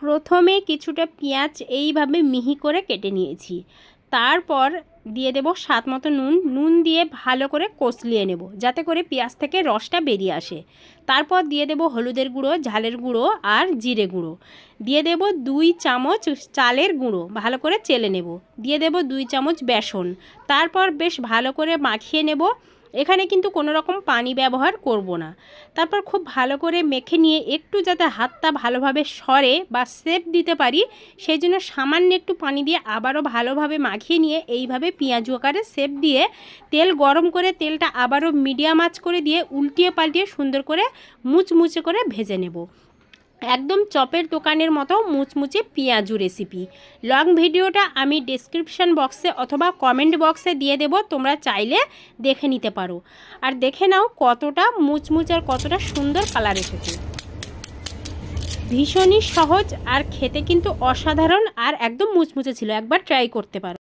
প্রথমে কিছুটা পেঁয়াজ এইভাবে মিহি করে কেটে নিয়েছি। তারপর দিয়ে দেব স্বাদ মতো নুন দিয়ে ভালো করে কষলিয়ে নেব যাতে করে পেঁয়াজ থেকে রসটা বেরিয়ে আসে। তারপর দিয়ে দেব হলুদের গুঁড়ো, ঝালের গুঁড়ো আর জিরে গুঁড়ো। দিয়ে দেব 2 চামচ চালের গুঁড়ো, ভালো করে চেলে নেব। দিয়ে দেব 2 চামচ বেসন। তারপর বেশ ভালো করে মাখিয়ে নেব। এখানে কিন্তু কোনো রকম পানি ব্যবহার করব না। তারপর খুব ভালো করে মেখে নিয়ে একটু যাতে হাতটা ভালোভাবে সরে বা শেপ দিতে পারি সেই জন্য সামান্য একটু পানি দিয়ে আবারও ভালোভাবে মাখিয়ে নিয়ে এইভাবে পেঁয়াজু আকারে শেপ দিয়ে তেল গরম করে তেলটা আবারও মিডিয়াম আঁচ করে দিয়ে উল্টিয়ে পাল্টিয়ে সুন্দর করে মুচমুচে করে ভেজে নেব। একদম চপের দোকানের মতো মুচমুচে পেঁয়াজু রেসিপি। লং ভিডিওটা আমি ডেসক্রিপশন বক্সে অথবা কমেন্ট বক্সে দিয়ে দেব, তোমরা চাইলে দেখে নিতে পারো। আর দেখে নাও কতটা মুচমুচে আর কতটা সুন্দর কালার এসেছে। ভীষণই সহজ আর খেতে কিন্তু অসাধারণ আর একদম মুচমুচে ছিল। একবার ট্রাই করতে পারো।